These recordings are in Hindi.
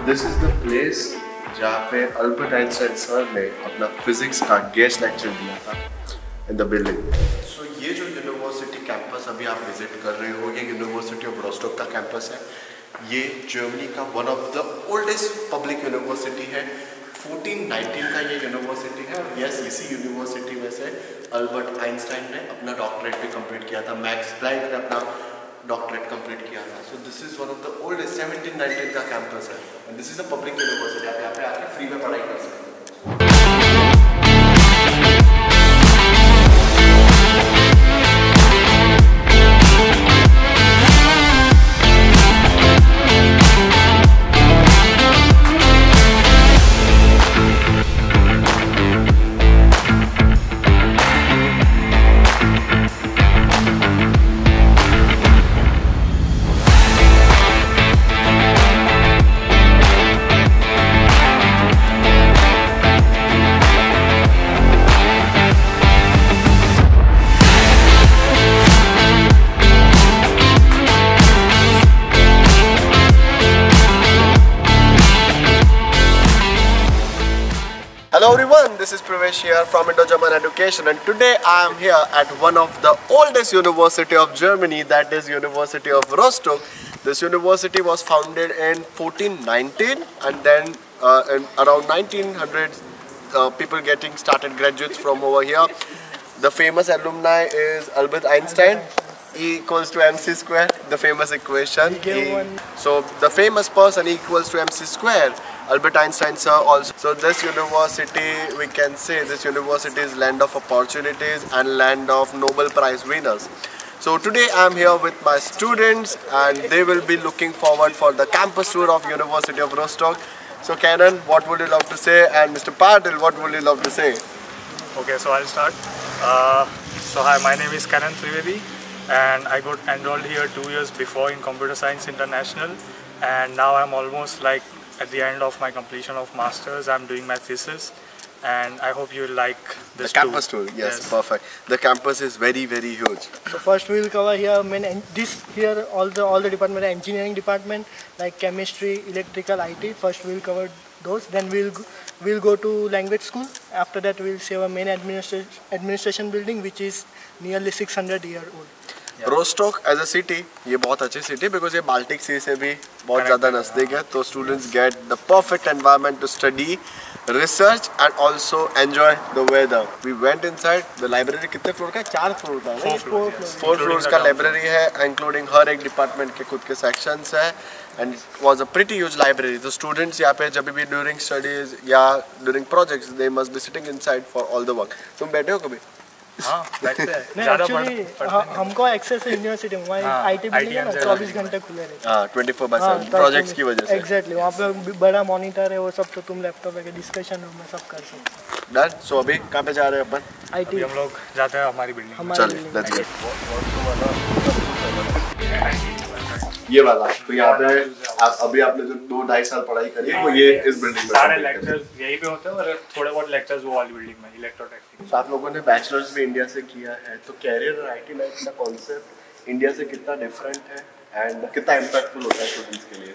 दिस इज द प्लेस जहाँ पे अल्बर्ट आइंस्टाइन सर ने अपना फिजिक्स का गेस्ट लेक्चर दिया था इन द बिल्डिंग। सो ये जो यूनिवर्सिटी कैंपस अभी आप विजिट कर रहे हो, ये यूनिवर्सिटी ऑफ रोस्टॉक का कैंपस है। ये जर्मनी का one of the oldest public university है। 1419 का ये यूनिवर्सिटी है। और यस, इसी यूनिवर्सिटी में से अल्बर्ट आइंस्टाइन ने अपना डॉक्टरेट भी कंप्लीट किया था। मैक्स प्लैंक ने अपना डॉक्टरेट कंप्लीट किया था। So this is one of the oldest 1719 का कैंपस है। And this is a public university. आप यहाँ पे आके फ्री में पढ़ाई कर सकते हैं। Hello everyone, this is Pravesh here from Indo-German Education, and today I am here at one of the oldest university of Germany, that is University of Rostock. This university was founded in 1419 and then in around 1900 people getting started graduates from over here. The famous alumni is Albert Einstein. E equals to mc square, the famous equation. So the famous person equals to mc square. Albert Einstein sir also. So this university, we can say this university is land of opportunities and land of Nobel Prize winners. So today I am here with my students and they will be looking forward for the campus tour of University of Rostock. So Karan, what would you love to say? And Mr. Patil, what would you love to say? Okay, so I'll start. So hi, my name is Karan Trivedi and I got enrolled here 2 years before in Computer Science International, and now I'm almost like at the end of my completion of masters. I'm doing my thesis and I hope you like this the campus tour. Yes, perfect. The campus is very huge. So first we will cover here all the department, engineering department like chemistry, electrical, IT. First we will cover those. Then we'll go to language school. After that we'll see our main administration building, which is nearly 600-year-old. Rostock as a city, ये बहुत अच्छी सिटी बिकॉज ये बाल्टिक सी से भी बहुत ज़्यादा नज़दीक है, तो students get the perfect environment to study, research and also enjoy the weather. We went inside the library. कितने फ्लोर का? 4 फ्लोर का, 4 फ्लोर्स का लाइब्रेरी है, इंक्लूडिंग हर एक डिपार्टमेंट के खुद के सेक्शंस है and was a pretty huge library. तो स्टूडेंट्स यहाँ पे जब भी ड्यूरिंग स्टडीज या during projects they must be sitting inside for all the work. तुम बैठे हो कभी? हाँ, बैठते हैं। हमको एक्सेस है यूनिवर्सिटी में, आईटी बिल्डिंग है ना, 24 घंटे खुले रहते हैं। हाँ, 24/7 प्रोजेक्ट्स की वजह से। एग्जैक्टली, वहाँ पे बड़ा मॉनिटर है वो सब, तो तुम लैपटॉप पे डिस्कशन रूम में सब कर सकते हो। डन। सो अभी कहाँ पे जा रहे हैं अपन? आईटी। हम लोग जाते हैं हमारी बिल्डिंग। चलिए लेट्स गो। ये वाला तो यहाँ पे अभी आपने जो 2-2.5 साल पढ़ाई करी है वो ये इस बिल्डिंग में सारे लेक्चर्स यहीं पे होते हैं और थोड़े बहुत लेक्चर्स वो वाली बिल्डिंग में, इलेक्ट्रोटेक्निक। तो आप लोगों ने बैचलर्स भी इंडिया से किया है, तो कैरियर और आईटी लाइफ का कॉन्सेप्ट इंडिया से कितना डिफरेंट है एंड कितना इम्पैक्टफुल होता है स्टूडेंट्स के लिए?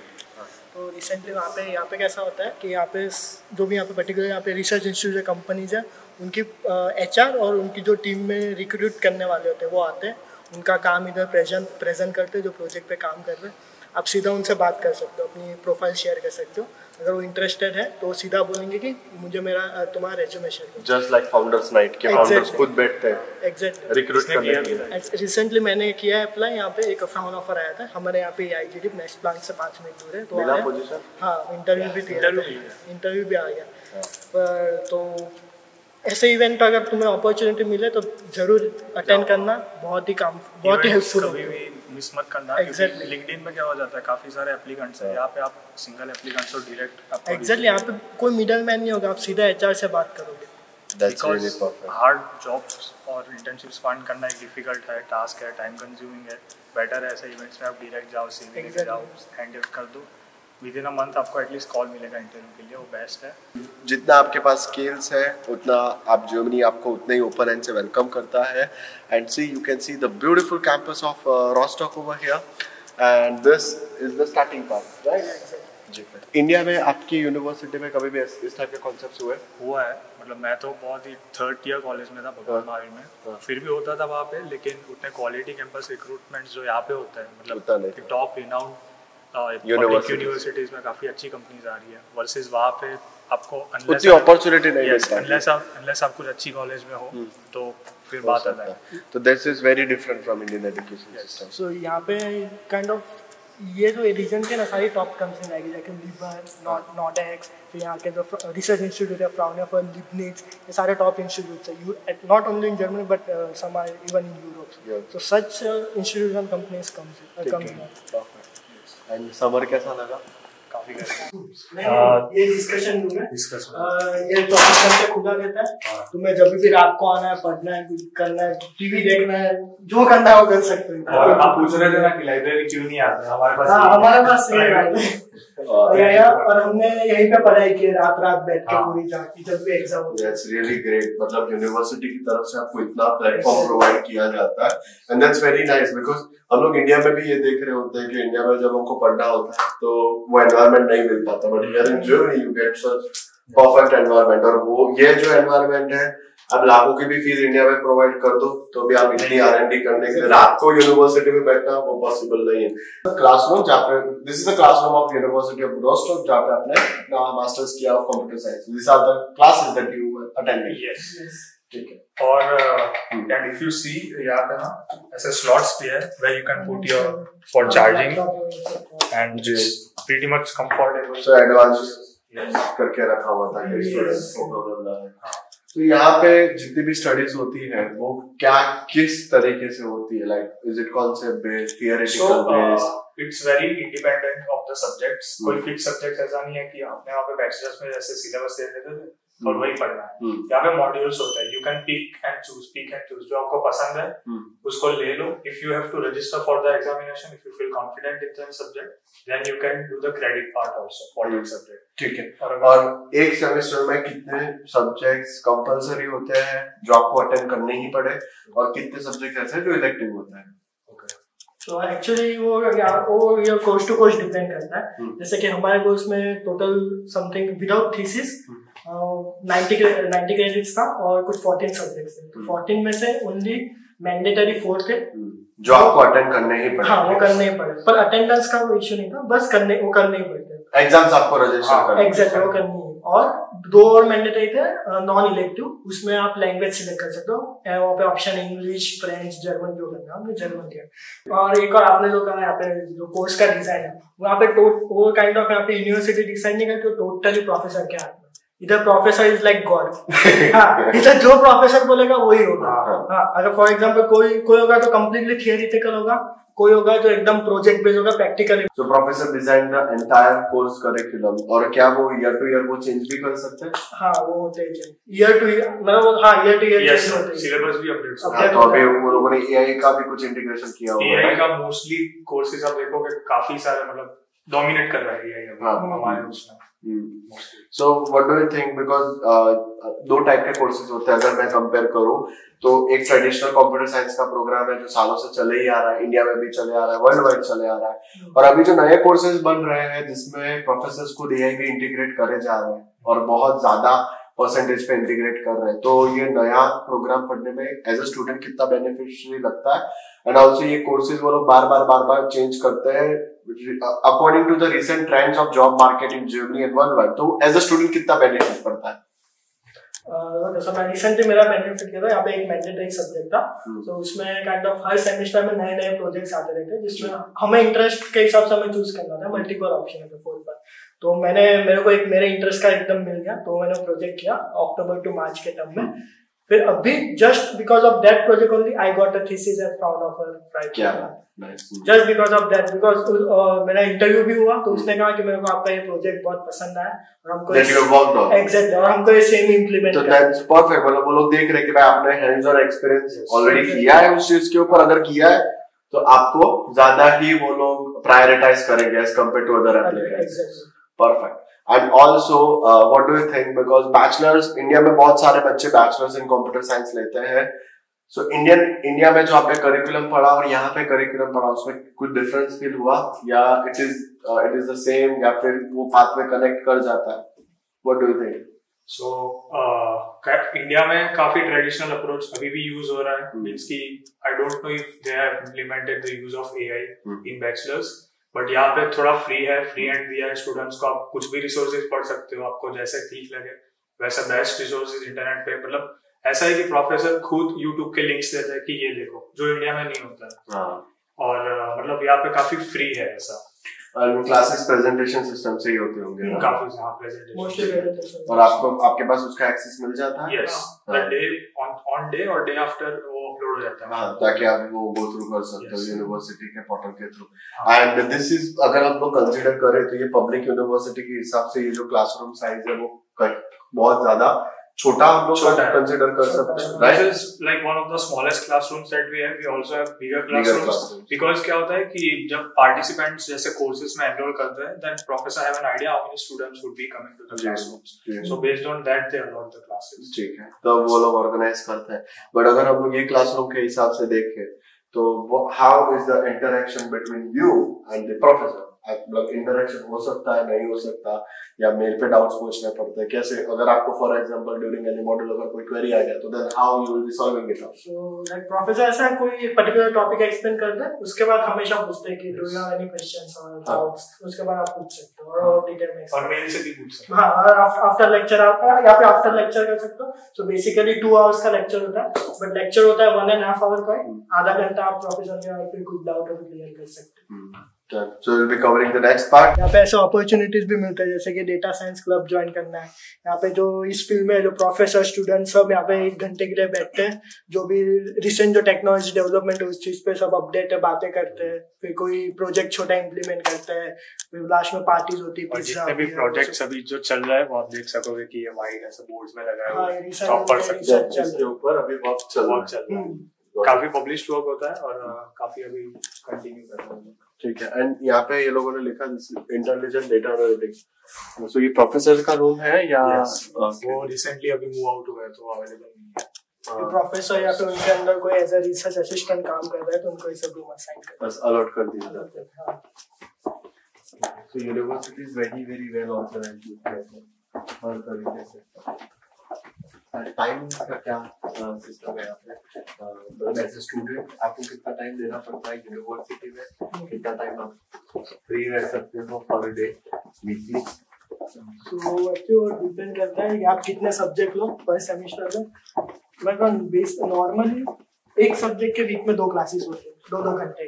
तो रिसेंटली यहाँ पे कैसा होता है कि यहाँ पे जो भी यहाँ पे पर्टिकुलर यहाँ पे रिसर्च इंस्टीट्यूट है, कंपनीज है, उनकी एचआर और उनकी जो टीम में रिक्रूट करने वाले होते हैं वो आते हैं, उनका काम इधर प्रेजेंट करते हैं जो प्रोजेक्ट पे काम कर रहे हैं। आप सीधा उनसे बात कर सकते हो, अपनी प्रोफाइल शेयर कर सकते हो। अगर वो इंटरेस्टेड है तो सीधा बोलेंगे कि मुझे तुम्हारा रेज्यूमे शेयर करो। जस्ट लाइक फाउंडर्स नाइट के फाउंडर्स खुद बैठते हैं एग्जैक्टली रिक्रूट करने के लिए। रिसेंटली मैंने किया है अप्लाई, यहाँ पे एक फोन ऑफर आया था हमारे यहाँ पे आईजीडी नेक्स्ट प्लांट से 5 मिनट दूर है, तो मिला पोजीशन। हाँ, इंटरव्यू भी आ गया। तो ऐसे इवेंट पर अगर तुम्हें अपॉर्चुनिटी मिले तो जरूर अटेंड करना, बहुत ही हेल्पफुल होगी। मिस मत करना। Exactly. लिंक्डइन में क्या हो जाता है, काफी सारे एप्लीकेंट्स हैं, यहाँ पे आप सिंगल एप्लीकेंट्स और डायरेक्ट एग्जैक्टली यहाँ पे कोई मिडल मैन नहीं होगा, आप सीधा एचआर से बात करोगे। That's really perfect. Hard jobs और इंटर्नशिप्स फाइंड करना एक डिफिकल्ट है, टास्क है, टाइम कंज्यूमिंग है। बेटर है ऐसे इवेंट्स में आप डायरेक्ट जाओ, सीवी लेके जाओ, हैंड कर दो, विद इन अ मंथ आपको एटलीस्ट कॉल मिलेगा इंटरव्यू के लिए, वो बेस्ट है। जितना आपके पास स्किल्स है उतना आप जर्मनी आपको उतने ही ओपन हैंड से वेलकम करता है। And see you can see the beautiful campus of Rostock over here, and this is the starting part, right? जी। इंडिया में आपकी यूनिवर्सिटी में कभी भी इस टाइप के कॉन्सेप्ट्स हुआ है, मतलब मैं तो बहुत ही थर्ड ईयर कॉलेज में था भगवान महावीर में, फिर भी होता था वहाँ पे, लेकिन उतने क्वालिटी कैंपस रिक्रूटमेंट जो यहाँ पे होता है, मतलब टॉप रिनाउंड यूनिवर्सिटीज में काफ़ी अच्छी कंपनीज आ रही है, वर्सेस वहाँ पे आपको उतनी अपॉर्चुनिटी नहीं मिलता अनलेस आप कुछ अच्छी कॉलेज में हो तो फिर बात अलग है। तो this is very different from Indian education system. So यहाँ पे काइंड ऑफ ये जो रीजन के ना सारी टॉप कंपनी आएगी, जैसे लिबर, नॉडेक्स, फिर यहाँ के जो रिसर्च इंस्टीट्यूट है फ्राउनहोफर, लिबनिट्ज, ये सारे टॉप इंस्टीट्यूट्स है, not only in Germany but some are even in Europe. So such institutes and companies comes. And summer कैसा लगा? काफी ये डिस्कशन रूम है, ये 24 घंटे खुला रहता है, तुम्हें जब भी रात को आना है, पढ़ना है, कुछ करना है, टीवी देखना है, जो करना है वो कर सकते हो। और आप पूछ रहे थे ना कि लाइब्रेरी क्यों नहीं आते, हमारे पास हमारे पास और हमने यहीं पे पढ़ाई की रात बैठ के पूरी जाके जब भी एग्जाम होता है। दैट्स रियली ग्रेट, मतलब यूनिवर्सिटी की तरफ से आपको इतना प्लेटफॉर्म प्रोवाइड किया जाता है and that's very nice, because हम लोग इंडिया में भी ये देख रहे होते हैं कि इंडिया में जब हमको पढ़ना होता है तो वो एनवायरनमेंट नहीं मिल पाता, but here in Germany you get such perfect environment. और वो ये जो एनवायरनमेंट है, अब लाखों की भी फीस इंडिया में प्रोवाइड कर दो तो भी आप इतनी R&D करने के लिए रात को यूनिवर्सिटी में बैठना वो पॉसिबल नहीं है। क्लासरूम जहाँ पे, this is the classroom of university of Rostock, जहाँ पे आपने अपना मास्टर्स किया of computer science. This are the classes that you attended. Yes, ठीक है। और एंड इफ यू सी यहाँ पे ना ऐसे स्लॉट्स भी है where you can put your for charging and just pretty much comfortable, so advance करके रखा हुआ था कि स्टूडेंट्स को प्रॉब्लम ना है। तो यहाँ पे जितनी भी स्टडीज होती है वो क्या किस तरीके से होती है, like is it concept based, theoretical based? It's very independent of the subjects. कोई फिक्स सब्जेक्ट ऐसा नहीं है कि आपने वहाँ पे बैचलर्स में जैसे सिलेबस दे देते थे और वही पढ़ना है। यहाँ पे मॉड्यूल्स होता है, you can pick and choose जो आपको पसंद है उसको ले लो। If you have to register for the examination, if you feel confident in that subject then you can do the credit part also for that subject. ठीक है। और एक सेमेस्टर में कितने सब्जेक्ट्स कंपलसरी होते हैं जो आपको अटेंड करने ही पड़े, और कितने सब्जेक्ट ऐसे हैं जो इलेक्टिव होते हैं? तो एक्चुअली वो ये कोर्स टू कोर्स डिपेंड करता है। जैसे कि हमारे कोर्स में total something without thesis 90 credits था और कुछ 14 सब्जेक्ट्स थे। तो 14 में से ओनली मैंडेटरी 4 थे जो आपको अटेंड करने ही पड़े। हाँ, वो करने ही पड़े, पर अटेंडेंस का वो इश्यू नहीं था, बस करने ही पड़ते। एग्जाम्स आपको रजिस्टर करने, एग्जैक्टली वो करनी है। और 2 और मैंडेटरी थे नॉन इलेक्टिव, उसमें आप लैंग्वेज सिलेक्ट कर सकते हो, वहाँ पे ऑप्शन इंग्लिश, फ्रेंच, जर्मन जो करना है, हमने जर्मन किया। और एक और आपने जो कहा यहाँ पे जो कोर्स का डिजाइन है वहाँ पे वो काइंड ऑफ यहाँ पे यूनिवर्सिटी डिसाइड नहीं करती, टोटली प्रोफेसर के हाथ में। इधर प्रोफेसर इज लाइक गॉड। हाँ, इधर जो प्रोफेसर बोलेगा वही होगा। हाँ, अगर फॉर एग्जांपल कोई होगा तो कम्प्लीटली थियोरेटिकल होगा, कोई होगा जो एकदम प्रोजेक्ट बेस्ड होगा, practical. So professor design the entire course curriculum, और क्या वो ईयर टू ईयर वो चेंज भी कर सकते हैं? हाँ, वो होते हैं ईयर टू ईयर, मतलब हाँ ईयर टू ईयर चेंज होते हैं, सिलेबस भी अपडेट होता है। तो अभी वो लोगों ने एआई का भी कुछ इंटीग्रेशन किया हुआ है। एआई का मोस्टली कोर्सेज आप देखोगे काफी सारे मतलब डोमिनेट कर रहा है एआई हमारे उसमें। So what do you think, because 2 type के कोर्सेज होते हैं अगर मैं कंपेयर करूं तो, एक ट्रेडिशनल कंप्यूटर साइंस का प्रोग्राम है जो सालों से चले ही आ रहा है, इंडिया में भी चले आ रहा है, वर्ल्ड वाइड चले आ रहा है, और अभी जो नए कोर्सेज बन रहे हैं जिसमें प्रोफेसर्स को एआई भी इंटीग्रेट करे जा रहे हैं और बहुत ज्यादा परसेंटेज पे इंटीग्रेट कर रहे हैं। तो ये नया प्रोग्राम पढ़ने में एज अ स्टूडेंट कितना बेनिफिशियरी लगता है, एंड ऑल्सो ये कोर्सेज वो लोग बार बार चेंज करते हैं according to the recent trends of job market in Germany and worldwide. तो एज अ स्टूडेंट कितना बेनिफिट पड़ता है? जैसा मैं रिसेंटली मेरा बेनिफिट किया था, यहाँ पे एक मैंडेटरी सब्जेक्ट था, तो उसमें काइंड ऑफ हर सेमेस्टर में नए प्रोजेक्ट्स आते रहते हैं जिसमें हमें इंटरेस्ट के हिसाब से हमें चूज करना था, मल्टीपल ऑप्शन है 4 पर। तो मेरे को एक मेरे इंटरेस्ट का एकदम मिल गया, तो मैंने प्रोजेक्ट किया अक्टूबर टू मार्च के टर्म में। फिर अभी just because of that project only I got a thesis at Fraunhofer right, just because of that, because मेरा इंटरव्यू भी हुआ तो उसने कहा कि मेरे को आपका ये प्रोजेक्ट बहुत पसंद आया और हमको एग्जैक्टली और हमको ये सेम इम्प्लीमेंट करना है। तो दैट्स परफेक्ट, मतलब वो लोग देख रहे हैं कि भाई आपने हैंड्स ऑन एक्सपीरियंस ऑलरेडी किया है उस चीज के ऊपर, अगर किया है तो आपको ज्यादा ही वो लोग प्रायोरिटाइज करेंगे as compare to other applications. Perfect. And also what do you think, because bachelors India में बहुत सारे बच्चे बैचलर्स इन कंप्यूटर साइंस लेते हैं, सो इंडिया में जो आपने करिकुलम पढ़ा और यहाँ पे करिकुलम पढ़ा उसमें कुछ डिफरेंस फील हुआ या इट इज द सेम या फिर वो पाथ में कनेक्ट कर जाता है? What do you think? So India में काफी ट्रेडिशनल अप्रोच अभी भी यूज हो रहा है, मींस की I don't know if they have implemented the use of AI in bachelors, but यहाँ पे थोड़ा फ्री हैंड दिया है स्टूडेंट्स को। आप कुछ भी रिसोर्सेज पढ़ सकते हो, आपको जैसे ठीक लगे वैसा बेस्ट रिसोर्सेज इंटरनेट पे। मतलब ऐसा है कि प्रोफेसर खुद यूट्यूब के लिंक्स देता है कि ये देखो, जो इंडिया में नहीं होता है। और मतलब यहाँ पे काफी फ्री है ऐसा। क्लासेस प्रेजेंटेशन सिस्टम से ही होते होंगे ना? काफी प्रेजेंटेशन और आपके पास उसका एक्सेस मिल जाता है? यस, डे ऑन डे और डे आफ्टर वो अपलोड हो जाता है। हाँ, ताकि आप वो गो थ्रू कर सकते हो यूनिवर्सिटी के पोर्टल के थ्रू। एंड दिस इज, अगर हम लोग कंसीडर करें तो ये पब्लिक यूनिवर्सिटी के हिसाब से ये जो क्लासरूम साइज है वो बहुत ज्यादा छोटा हम लोग कंसीडर कर सकते हैं, right? This is like one of the smallest classrooms that we have. We also have bigger classrooms because क्या होता है कि जब पार्टिसिपेंट्स जैसे कोर्सेज में एनरोल करते हैं, then professor have an idea how many students would be coming to the classrooms, so based on that they allot the classes. ठीक है, तो वो लोग ऑर्गेनाइज करते हैं। बट अगर हम लोग ये क्लासरूम के हिसाब से देखें तो how is the interaction between you and the professor? मतलब इंटरेक्शन हो सकता है, नहीं हो सकता, या मेल पे डाउट्स पूछने पड़ते हैं? कैसे, अगर आपको for example during any module अगर कोई क्वेरी आ गया तो then how you will be solving it? So like professor ऐसा कोई पर्टिकुलर टॉपिक एक्सप्लेन करते हैं, उसके बाद हमेशा पूछते हैं कि do you have any questions और डाउट्स, उसके बाद आप पूछ सकते हो और डिटेल में और मेल से भी पूछ सकते हो। हाँ, और आफ्टर लेक्चर आप या फिर आफ्टर लेक्चर कर सकते हो। सो बेसिकली 2 आवर्स का लेक्चर होता है, बट लेक्चर होता है 1.5 आवर का। आधा घंटा आप प्रोफेसर के और फिर कुछ डाउट हो तो क्लियर कर सकते हो। So we'll be covering the next part. यहाँ पे ऐसे अपॉर्चुनिटीज भी मिलते हैं जैसे कि डेटा साइंस क्लब ज्वाइन करना है। यहाँ पे जो इस फील्ड में जो प्रोफेसर स्टूडेंट सब यहाँ पे 1 घंटे के लिए बैठते हैं, जो भी रिसेंट जो टेक्नोलॉजी डेवलपमेंट है उस चीज पे सब अपडेट है, बातें करते हैं, फिर कोई प्रोजेक्ट छोटा इम्प्लीमेंट करते हैं, फिर लास्ट में पार्टीज होती है। जितने भी प्रोजेक्ट्स अभी जो चल रहा है वो आप देख सकोगे कि ये वाइड ऐसे बोर्ड्स में लगा है, आप पढ़ सकते हैं। इसके ऊपर अभी बहुत चल रहा है, काफी पब्लिश्ड वर्क होता है और काफी अभी कंटिन्यू कर रहे हैं। ठीक है। एंड यहाँ पे ये लोगों ने लिखा इंटेलिजेंट डेटा एनालिटिक्स, सो ये प्रोफेसर का रूम है या वो रिसेंटली अभी मूव आउट हुआ है तो अवेलेबल नहीं है। प्रोफेसर या फिर उनके अंदर कोई एज अ रिसर्च असिस्टेंट काम कर रहा है तो उनको ये सब रूम असाइन कर बस अलॉट कर दिया जाता है। So university is very very well organised हर तरीके से। टाइमिंग का क्या सिस्टम है यहाँ पे? मतलब एज ए स्टूडेंट आपको कितना टाइम देना पड़ता है यूनिवर्सिटी में? कितना टाइम आप फ्री रह सकते हो पर डे, वीकली? तो एक्चुअली डिपेंड करता है कि आप कितने सब्जेक्ट लो पर सेमेस्टर में। मतलब नॉर्मली एक सब्जेक्ट के वीक में 2 क्लासेस होते हैं, 2 घंटे।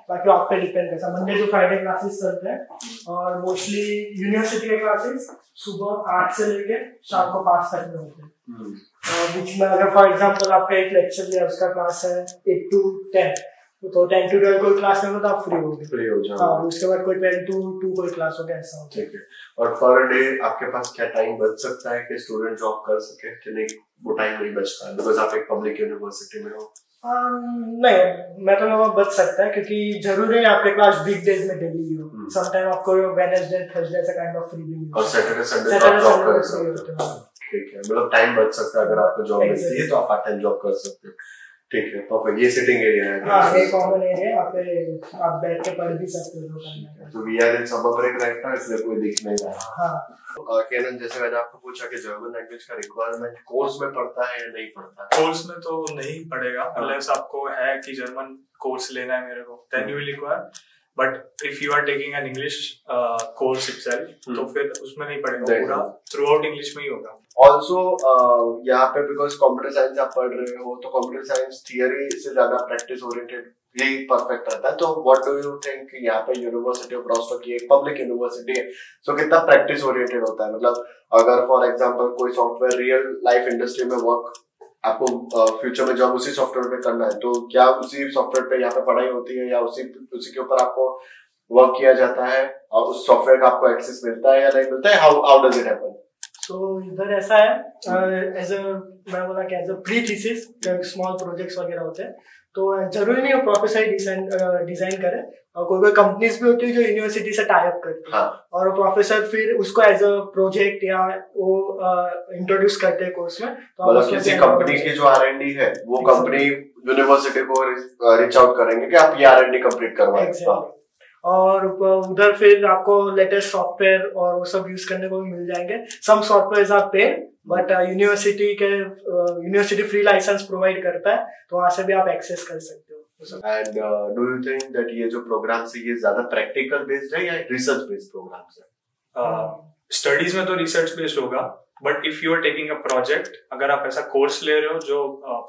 बाकी आप पे डिपेंड करता है, मंडे टू फ्राइडे क्लासेस चलते हैं और मोस्टली यूनिवर्सिटी के क्लासेस सुबह 8 से लेके शाम को 5 तक में होते हैं। और बीच में अगर फॉर एग्जांपल आपका एक लेक्चर लिया, उसका क्लास है 8 to 10, तो 10 to 12 कोई क्लास में तो आप फ्री हो जाओगे। हाँ, उसके बाद कोई 10 to 2 कोई क्लास हो गया, ऐसा होता है। ठीक है। और पर डे आपके पास क्या टाइम बच सकता है कि स्टूडेंट जॉब कर सके कि नहीं? वो टाइम नहीं बचता है बिकॉज आप एक पब्लिक यूनिवर्सिटी में हो? नहीं, मैं तो बच सकता है क्योंकि जरूरी है आपके क्लास वीकडेज में डेली हो। समटाइम आपको वेडनेसडे थर्सडे से काइंड ऑफ फ्री भी मिलता है और सैटरडे संडे आप जॉब कर सकते हो। ठीक है, मतलब टाइम बच सकता है अगर आपको जॉब मिलती है तो आप पार्ट टाइम जॉब कर सकते हो। ठीक है, परफेक्ट। ये सिटिंग एरिया है। हाँ, ये कॉमन एरिया है, यहाँ पे आप बैठ के पढ़ भी सकते हो। तो we are in summer break right now, इसलिए कोई दिख नहीं रहा। हाँ, केनन, जैसे मैंने आपको पूछा कि जर्मन लैंग्वेज का रिक्वायरमेंट कोर्स में पड़ता है या नहीं पड़ता? कोर्स में तो नहीं पड़ेगा अनलेस आपको है कि जर्मन कोर्स लेना है मेरे को, then you will require. But if you are taking an English course itself तो फिर उसमें नहीं पड़ेगा, पूरा थ्रू आउट इंग्लिश में ही होगा। ऑल्सो यहाँ पे बिकॉज कंप्यूटर साइंस आप पढ़ रहे हो तो कंप्यूटर साइंस थियरी से ज्यादा प्रैक्टिस ओरिएंटेड ही परफेक्ट रहता है। तो व्हाट डू यू थिंक, यहाँ पे यूनिवर्सिटी ऑफ रॉस्टॉक की एक पब्लिक यूनिवर्सिटी है, सो कितना प्रैक्टिस ओरिएंटेड होता है? मतलब अगर फॉर एग्जांपल कोई सॉफ्टवेयर रियल लाइफ इंडस्ट्री में वर्क आपको फ्यूचर में जॉब उसी सॉफ्टवेयर पे करना है, तो क्या उसी सॉफ्टवेयर पे यहाँ पे पढ़ाई होती है या उसी के ऊपर आपको वर्क किया जाता है और उस सॉफ्टवेयर का आपको एक्सेस मिलता है या नहीं मिलता है? How does it happen? तो इधर ऐसा है, एज अ मैं बोला कि as a pre thesis small projects वगैरह होते हैं तो जरूरी नहीं हो प्रोफेसर डिजाइन करे, और कोई कंपनीज भी होती है जो यूनिवर्सिटी से टाई अप करती है। हाँ। और प्रोफेसर फिर उसको एज अ प्रोजेक्ट या वो इंट्रोड्यूस करते हैं कोर्स में। तो मतलब किसी कंपनी की जो R&D है वो कंपनी यूनिवर्सिटी को रीच आउट करेंगे कि आप ये R&D कंप्लीट करवाएं, और उधर फिर आपको लेटेस्ट सॉफ्टवेयर और वो सब यूज करने को भी मिल जाएंगे। Some software are paid, but university free licence provide करता है, तो वहां से भी आप एक्सेस कर सकते हो। And do you think that ये जो प्रोग्राम्स है ये ज्यादा प्रैक्टिकल बेस्ड है या रिसर्च बेस्ड प्रोग्राम्स है? स्टडीज में तो रिसर्च बेस्ड होगा, but if you are taking a project, अगर आप ऐसा कोर्स ले रहे हो जो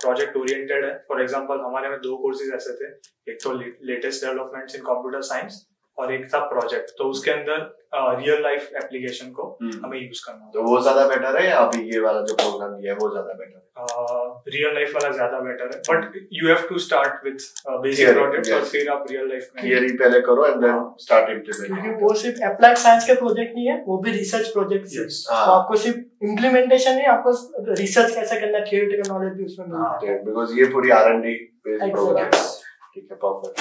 प्रोजेक्ट ओरिएंटेड है, फॉर एग्जांपल हमारे में 2 कोर्सेज ऐसे थे, एक तो latest developments in computer science और एक था प्रोजेक्ट, तो उसके अंदर रियल लाइफ एप्लीकेशन को हमें यूज करना। तो वो ज्यादा बेटर है या अभी ये वाला जो प्रोग्राम दिया है वो ज्यादा बेटर है? रियल लाइफ वाला ज्यादा बेटर है, but you have to start with basic projects और फिर आप रियल लाइफ में थियरी पहले करो एंड देन स्टार्ट इम्प्लीमेंट। क्योंकि वो सिर्फ अप्लाइड साइंस के प्रोजेक्ट नहीं है, वो भी रिसर्च प्रोजेक्ट है। तो आपको सिर्फ इम्प्लीमेंटेशन नहीं, आपको रिसर्च कैसे करना, थियोरेटिकल नॉलेज भी उसमें मिलता है, बिकॉज़ ये पूरी R&D बेस्ड प्रोग्राम है। ठीक है, परफेक्ट।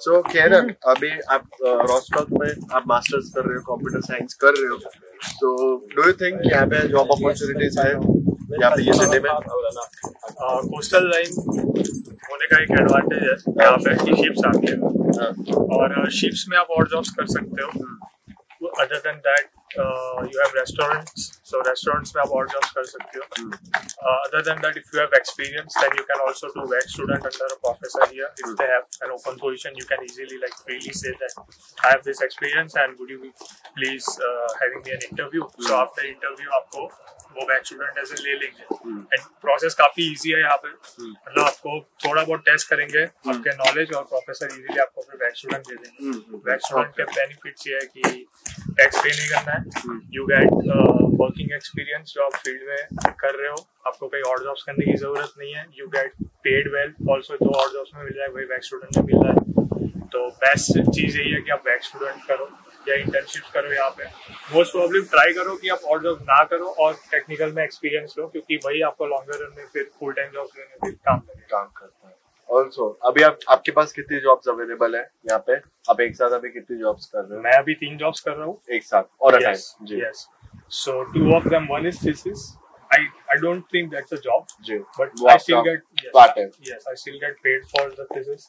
सो केरन, अभी आप रॉस्टॉक में आप मास्टर्स कर रहे हो, कंप्यूटर साइंस कर रहे हो, तो डू यू थिंक यहाँ पे जॉब अपॉर्चुनिटीज है यहाँ पे ये सिटी में? कोस्टल लाइन होने का एक एडवांटेज है यहाँ पे कि शिप्स आती है, और शिप्स में आप और जॉब्स कर सकते हो। Other than that you have restaurants, so restaurants में आप और jobs कर सकते हो। Other than that, if you have experience, then you can also do work student under a professor here. If they have an open position, you can easily like freely say that I have this experience and would you please having me an interview? So after interview आपको वो बैच स्टूडेंट ऐसे ले लेंगे, एंड प्रोसेस काफी इजी है यहाँ पे। मतलब आपको थोड़ा बहुत टेस्ट करेंगे आपके नॉलेज, और प्रोफेसर इजीली आपको फिर बैच स्टूडेंट दे देंगे। बैच स्टूडेंट के बेनिफिट्स ये है कि टैक्स पे नहीं करना है, यू गेट वर्किंग एक्सपीरियंस जो आप फील्ड में कर रहे हो, आपको कहीं और जॉब्स करने की जरूरत नहीं है, you get paid well also, जो और जॉब्स में मिल रहा है वही बैच स्टूडेंट में मिल रहा है। तो बेस्ट चीज यही है कि आप बैच स्टूडेंट करो या इंटर्नशिप करो यहाँ पे। मोस्ट प्रॉब्लम ट्राई करो कि आप और जॉब ना करो और टेक्निकल में एक्सपीरियंस लो, क्योंकि वही आपको लॉन्गर रन में फिर फुल टाइम जॉब लेने में काम करता है। ऑल्सो अभी आपके पास कितनी जॉब्स अवेलेबल है यहाँ पे? आप एक साथ अभी कितनी जॉब्स कर रहे हो? मैं अभी 3 जॉब्स कर रहा हूँ एक साथ और अ टाइम। जी, yes. So 2 of them, one is thesis. I don't think that's a job, but I still get part-time. Yes, I still get paid for the thesis.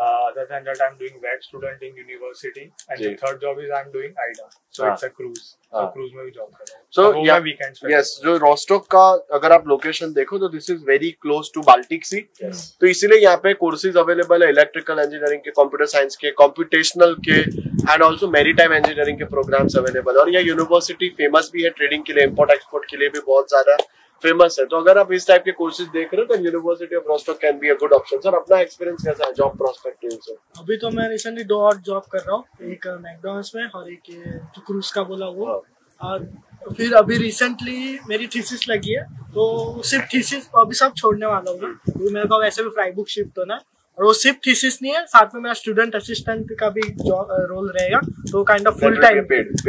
Other than that, I'm doing back student in university, and the third job is I'm doing IDA. So it's a cruise. So cruise में भी job कर रहा हूँ. So yeah, weekends. Yes, जो रोस्टॉक का अगर आप लोकेशन देखो तो this is very close to Baltic Sea. Yes. तो इसीलिए यहाँ पे कोर्सेज अवेलेबल है, इलेक्ट्रिकल इंजीनियरिंग के, कंप्यूटर साइंस के, कंप्यूटेशनल के, एंड ऑल्सो मैरीटाइम इंजीनियरिंग के प्रोग्राम्स अवेलेबल है। और यह यूनिवर्सिटी फेमस भी है ट्रेडिंग के लिए, इम्पोर्ट एक्सपोर्ट के लिए भी बहुत ज्यादा फेमस है। तो अगर आप इस टाइप के कोर्सेज देख रहे हो तो university of रोस्टॉक can be a good option. Sir, अपना एक्सपीरियंस कैसा है जॉब प्रोस्पेक्टिव से? अभी तो मैं रिसेंटली 2 और जॉब कर रहा हूँ, एक मैकडॉनल्ड्स में और एक जो क्रूज का बोला वो। और फिर अभी रिसेंटली मेरी थीसिस लगी है, तो सिर्फ थीसिस अभी सब छोड़ने वाला हूँ, क्योंकि मेरे को वैसे भी फ्राई बुक शिफ्ट होना है, और वो सिर्फ थीसिस नहीं है, साथ में मेरा स्टूडेंट असिस्टेंट का भी रोल रहेगा। तो काइंड ऑफ फुल टाइम,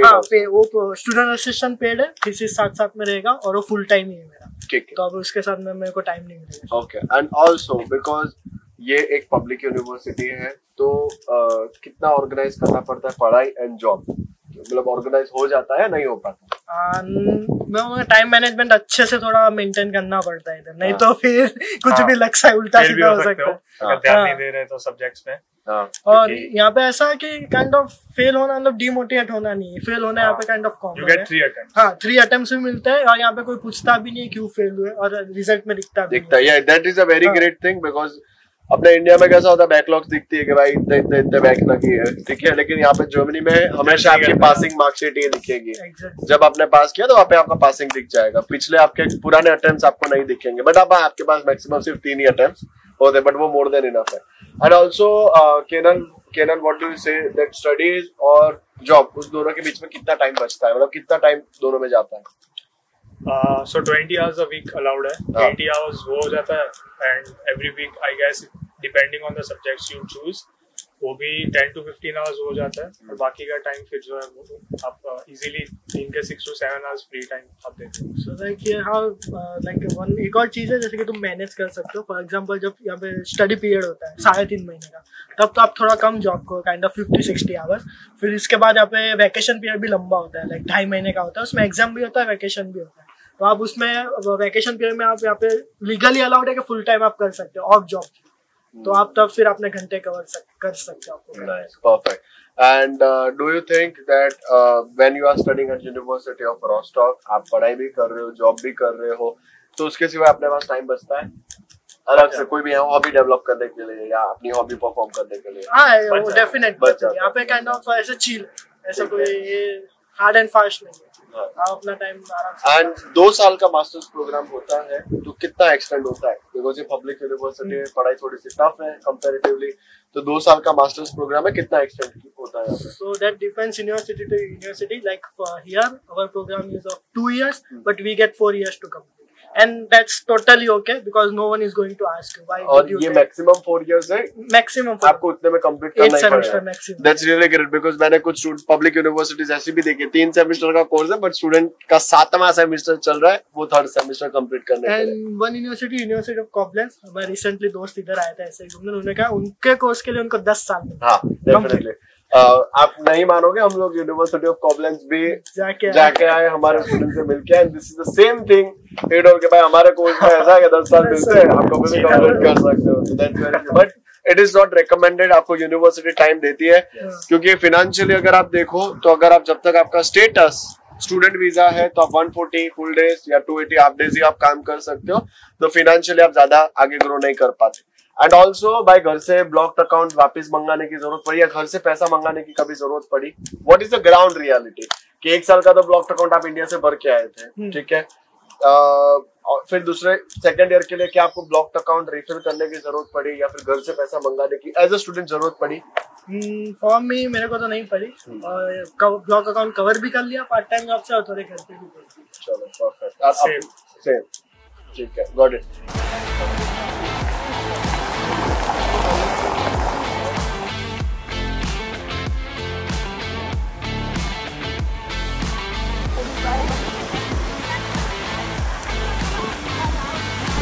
हाँ, वो स्टूडेंट असिस्टेंट पेड है, थीसिस साथ में रहेगा, और वो फुल टाइम ही है मेरा। तो अब उसके साथ में मेरे को टाइम नहीं मिलेगा। ओके, एंड ऑल्सो बिकॉज ये एक पब्लिक यूनिवर्सिटी है, तो कितना ऑर्गेनाइज करना पड़ता है पढ़ाई एंड जॉब? मतलब ऑर्गेनाइज हो जाता है, नहीं हो पाता? टाइम मैनेजमेंट अच्छे से थोड़ा मेंटेन करना पड़ता है इधर, नहीं तो फिर कुछ भी लग सा उल्टा सीधा हो सकता है। ध्यान नहीं दे रहे तो सब्जेक्ट्स में। और यहाँ पे ऐसा है कि काइंड ऑफ फेल होना मतलब डिमोटिवेट होना नहीं है, फेल होना यहाँ पे काइंड ऑफ कॉमन है। 3 अटेम्प्ट्स भी मिलते हैं, और यहाँ पे कोई पूछता भी नहीं है क्यों फेल हुए, और रिजल्ट में दिखता है। That is a very great thing, because अपने इंडिया में कैसा होता है, बैकलॉग्स दिखती है कि भाई इतने बैक लगी है, ठीक है, लेकिन यहाँ पे जर्मनी में हमेशा आपकी पासिंग मार्कशीट ये दिखेगी। जब आपने पास किया तो वहाँ पे आपका पासिंग दिख जाएगा, पिछले आपके पुराने अटेम्प्ट्स आपको नहीं दिखेंगे, बट अब आपके पास मैक्सिमम सिर्फ 3 ही अटेम्प्ट्स होते हैं, बट वो मोर देन इनफ है। And also Kanan, what do you say that studies और जॉब, उस दोनों के बीच में कितना टाइम बचता है? मतलब कितना टाइम दोनों में जाता है? So 20 hours a week allowed है, 20 hours वो हो जाता है, and every week I guess depending on the subjects you choose, वो भी 10 to 15 आवर्स हो जाता है और बाकी का टाइम फिर जो है वो आप इजीली 3 के 6 to 7 आवर्स फ्री टाइम आप देते हो। सो लाइक ये हाउ लाइक वन एक और चीज़ है जैसे कि तुम मैनेज कर सकते हो। फॉर एग्जांपल जब यहाँ पे स्टडी पीरियड होता है 3.5 महीने का, तब तो आप थोड़ा कम जॉब को काइंड ऑफ 50-60 आवर्स। फिर इसके बाद यहाँ पे वैकेशन पीरियड भी लंबा होता है, लाइक 2.5 महीने का होता है, उसमें एग्जाम भी होता है, वैकेशन भी होता है। तो आप उसमें वैकेशन पीरियड में आप यहाँ पे लीगली अलाउड है कि फुल टाइम आप कर सकते हो ऑफ जॉब, तो आप तब फिर अपने घंटे कर सकते हो। Nice, perfect. And do you think that when you are studying at University of Rostock, आप पढ़ाई भी कर रहे हो, जॉब भी कर रहे हो, तो उसके सिवा अपने पास टाइम बचता है अलग से कोई भी हॉबी डेवलप करने के लिए या अपनी हॉबी परफॉर्म करने के लिए? हाँ, डेफिनेटली यहाँ पे काइंड ऑफ ऐसे चिल, ऐसा कोई ये हार्ड एंड फास्ट नहीं है। आप अपना टाइम आराम से। एंड 2 साल का मास्टर्स प्रोग्राम होता है तो कितना एक्सटेंड होता है? बिकॉज ये पब्लिक यूनिवर्सिटी में पढ़ाई थोड़ी सी टफ है कंपैरेटिवली, तो 2 साल का मास्टर्स प्रोग्राम है, कितना एक्सटेंड होता है? So that depends university to university. Like here, our program is of 2 years, but we get 4 years to complete, and that's totally okay because no one is going to ask you why. और ये मैक्सिमम 4 years है, maximum आपको उतने में कंप्लीट करना ही पड़ेगा। maximum. That's really great because मैंने कुछ पब्लिक यूनिवर्सिटीज ऐसी भी देखी, 3 सेमेस्टर का कोर्स है बट स्टूडेंट का 7वां सेमेस्टर चल रहा है, वो 3rd सेमेस्टर कंप्लीट करने के लिए। And one university of Koblenz, हमारे रिसेंटली दोस्त इधर आए थे ऐसे ही घूमने, उन्होंने कहा उनके कोर्स के लिए उनको 10 साल में। हाँ, डेफिनेटली। आप नहीं मानोगे, हम लोग यूनिवर्सिटी ऑफ कॉबलेंस भी जाके आए हमारे स्टूडेंट से मिलके, and this is the same thing कि भाई हमारे कोर्स में ऐसा है कि 10 साल मिलते हैं, आप कभी भी कंप्लीट कर सकते हो। That's very good, but it is not recommended. आपको यूनिवर्सिटी टाइम देती है क्योंकि फाइनेंशियली अगर आप देखो तो अगर आप जब तक आपका स्टेटस स्टूडेंट वीजा है तो आप 140 फुल डेज या 280 हाफ डेज ही आप काम कर सकते हो, तो फाइनेंशियली आप ज्यादा आगे ग्रो नहीं कर पाते। एंड ऑल्सो भाई घर से ब्लॉक्ड अकाउंट वापस मंगाने की जरूरत पड़ी या घर से पैसा मंगाने की कभी जरूरत पड़ी, what is the ground reality कि 1 साल का तो ब्लॉक्ड अकाउंट आप इंडिया से भर के आए थे, ठीक है, और फिर दूसरे सेकंड ईयर के लिए क्या आपको ब्लॉक्ड अकाउंट रिफिल करने की जरूरत पड़ी या फिर घर से पैसा मंगाने की एज अ स्टूडेंट जरूरत पड़ी? फॉर्म में मेरे को तो नहीं पड़ी, और ब्लॉक अकाउंट कवर भी कर लिया पार्ट टाइम जॉब से और थोड़े घर पे भी। चलो परफेक्ट, सेम, ठीक है, गॉट इट।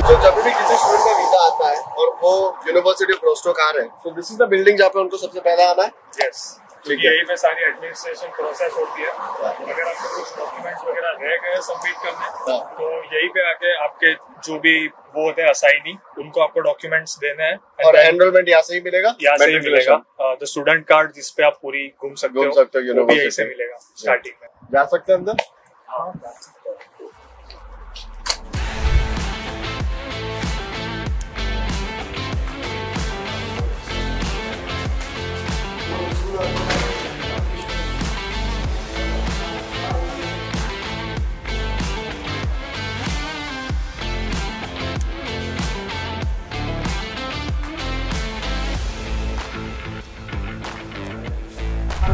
तो जब भी किसी स्टूडेंट का वीजा आता है और वो यूनिवर्सिटी ऑफ रोस्टॉक आ रहे हैं, तो दिस इज द बिल्डिंग जहाँ पे उनको सबसे पहले आना है। यस, क्योंकि यही पे सारी एडमिनिस्ट्रेशन प्रोसेस होती है। अगर आपके कुछ डॉक्यूमेंट्स वगैरह रह गए सबमिट करने, तो यही पे आके आपके जो भी वो होते हैं असाइनी, उनको आपको डॉक्यूमेंट्स देने हैं और एनरोलमेंट यहाँ से ही मिलेगा। यहाँ से ही मिलेगा द स्टूडेंट कार्ड जिसपे आप पूरी घूम सकते हो यूनिवर्सिटी, यही से मिलेगा। स्टार्टिंग में जा सकते हैं अंदर।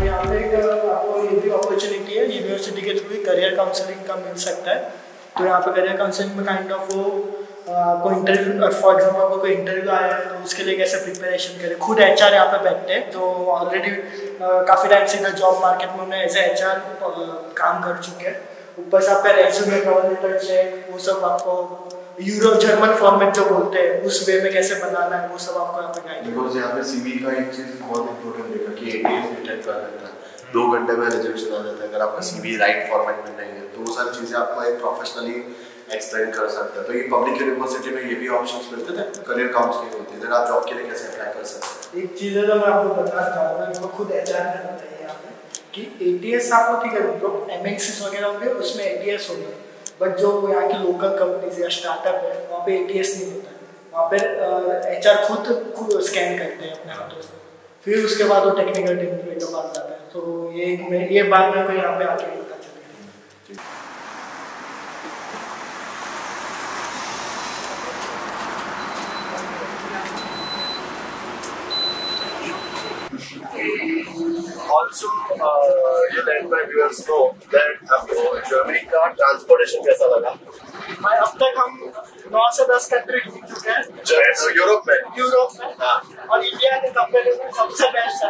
यहाँ पे आपको ये भी अपॉर्चुनिटी है, यूनिवर्सिटी के थ्रू करियर काउंसलिंग का मिल सकता है। तो यहाँ पे करियर काउंसलिंग में काइंड ऑफ वो आपको इंटरव्यू, फॉर एग्जाम्पल आपको कोई इंटरव्यू आया है तो उसके लिए कैसे प्रिपरेशन करें। खुद HR यहाँ पे बैठते हैं जो ऑलरेडी काफ़ी टाइम से इधर जॉब मार्केट में उन्हें एज ए HR काम कर चुके हैं। ऊपर से आपका रेज्यूमे, कवर लेटर चेक, वो सब आपको यूरो जर्मन फॉर्मेट जो बोलते हैं उस वे में कैसे बनाना है, वो सब आपको यहाँ पे गाइड। बिकॉज यहाँ पे CV का एक चीज बहुत इंपॉर्टेंट देखा कि ATS रिटेक्ट कर देता है, 2 घंटे में रिजेक्शन आ जाता है अगर आपका CV राइट फॉर्मेट में नहीं है, तो वो सारी चीजें आपको एक प्रोफेशनली एक्सप्लेन कर सकते हैं। तो ये पब्लिक यूनिवर्सिटी में ये भी ऑप्शंस मिलते थे, करियर काउंसलिंग होती है, फिर आप जॉब के लिए कैसे अप्लाई कर सकते हैं। एक चीज़ है जो मैं आपको बताना चाहूँगा, जो खुद HR ने बताई यहाँ पे कि ATS आपको ठीक है, जो MNCs वगैरह होंगे उसमें ATS होगा, बट जो यहाँ की लोकल कंपनीज या स्टार्टअप है वहाँ पे ATS नहीं होता है। वहाँ पे HR खुद स्कैन करते हैं अपने हाथों से, फिर उसके बाद वो टेक्निकल टीम के पास जाता है। तो ये बात मेरे को यहाँ पे आके पता चली। Also, you let my viewers know that आपको जर्मनी का ट्रांसपोर्टेशन कैसा लगा? अब तक हम 9 से 10 कंट्री घूम चुके हैं यूरोप में। हाँ। और इंडिया के कंपेयर में सबसे बेस्ट है।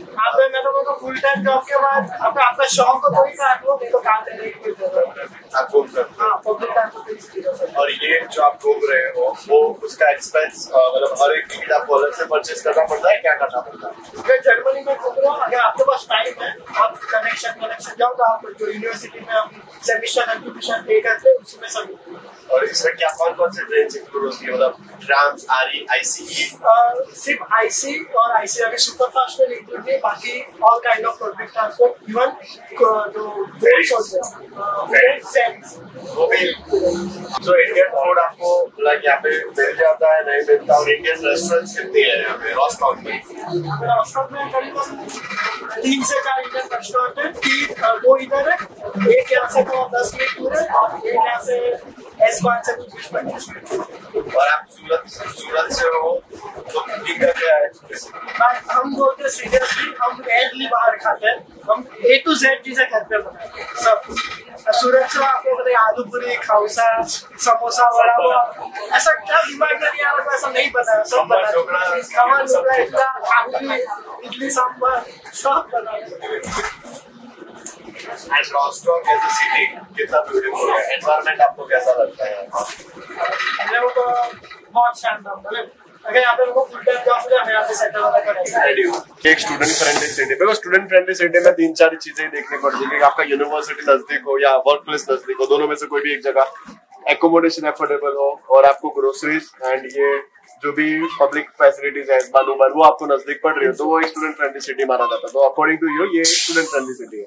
यहाँ पे मैं तो फुल टाइम जॉब के बाद आपका शौक तो ही काट लो, नहीं तो काम देने की कोई जरूरत नहीं। आप घूम सकते हाँ, पब्लिक ट्रांसपोर्टेशन। और ये जो आप घूम रहे हो वो उसका एक्सपेंस मतलब हर एक टिकट आपको अलग से परचेज करना पड़ता है, क्या करना पड़ता है? अगर जर्मनी में घूम रहे हो, अगर आपके पास टाइम है, आप कनेक्शन जाओ तो आप जो यूनिवर्सिटी में हम सेमिस्टर कंट्रीब्यूशन पे करते हैं उसमें सब। और इसमें क्या कौन से ट्रेन इंक्लूड होती है, मतलब ट्राम्स, आरई, आईसीई? सिर्फ आईसी और आईसी अभी सुपर फास्ट में इंक्लूड नहीं, बाकी all kind of public transport, even जो Ferries. ferries। वो भी। जो इंडियन फूड आपको लाइक यहाँ पे मिल जाता है, नहीं मिलता? और इंडियन रेस्टोरेंट्स कितनी है यहाँ पे रॉस्टॉक में? रॉस्टॉक में करीबन 3 से 4 इंडियन रेस्टोरेंट है। 2 इधर है, एक यहाँ से 10 मिनट दूर है और एक यहाँ से S5 से 20-25 मिनट। और आप सूरत से हो तो कुकिंग का क्या है? हम बोलते हैं सीरियसली, हम रेयरली बाहर खाते हैं, हम A to Z चीजें घर पे बनाते हैं सब। सूरत से आपको बताइए आलू पूरी, खाउसा, समोसा, वड़ा पाव, ऐसा क्या दिमाग में नहीं आ रहा, ऐसा नहीं बना, सब बना। खमन, ढोकला, इडली सांभर सब बना। एंड रॉस्टॉक एज अ सिटी कितना ब्यूटीफुल है, एनवायरनमेंट आपको कैसा लगता है? मेरे को बहुत शानदार, मतलब अगर यहाँ पे लोगों फुल टाइम जॉब मिले, हमें यहाँ पे सेटल होना पड़ेगा। एक स्टूडेंट फ्रेंडली सिटी, देखो स्टूडेंट फ्रेंडली सिटी में 3-4 चीजें देखनी पड़ती है कि आपका यूनिवर्सिटी नजदीक हो या वर्क प्लेस नजदीक हो, दोनों में से कोई भी एक जगह, एकोमोडेशन एफोर्डेबल हो और आपको ग्रोसरीज एंड ये जो भी पब्लिक फैसिलिटीज है बानूबर वो आपको नजदीक पड़ रही हो, तो वो एक स्टूडेंट फ्रेंडली सिटी माना जाता है। तो अकॉर्डिंग टू यू ये स्टूडेंट फ्रेंडली सिटी है।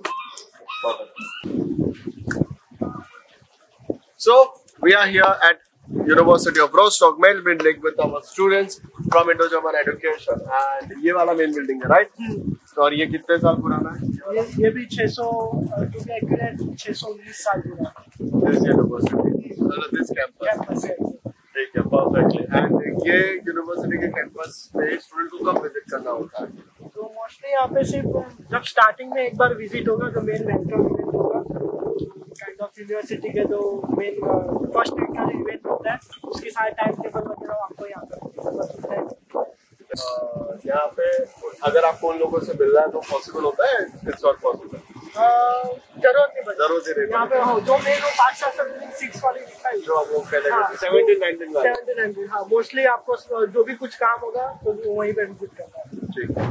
So we are here at University of Rostock main building with our students from Indo-German Education and ये वाला मेन बिल्डिंग है, राइट? और ये कितने साल पुराना है? ये भी 619 साल पुराना है। This university, this campus है। ठीक है, परफेक्टली। एंड ये यूनिवर्सिटी के कैंपस पे स्टूडेंट को कब विजिट करना होता है? तो मोस्टली यहाँ पे सिर्फ जब स्टार्टिंग में एक बार विजिट होगा, जो मेन वेलकम इवेंट होगा, काइंड ऑफ यूनिवर्सिटी के जो मेन फर्स्ट वीक का इवेंट होता है, उसके सारे टाइम टेबल वगैरह आपको यहाँ पे यहाँ पे अगर आपको उन लोगों से मिलना है तो पॉसिबल होता है? इट्स नॉट पॉसिबल, जरूरत नहीं बस जरूरत ही नहीं। यहाँ पे हो जो मेन 5 साल से 6 वाली दिखाई जो हम लोग पहले हाँ, 17-19 हाँ, मोस्टली आपको जो भी कुछ काम होगा तो वहीं पे विजिट करना है। ठीक है।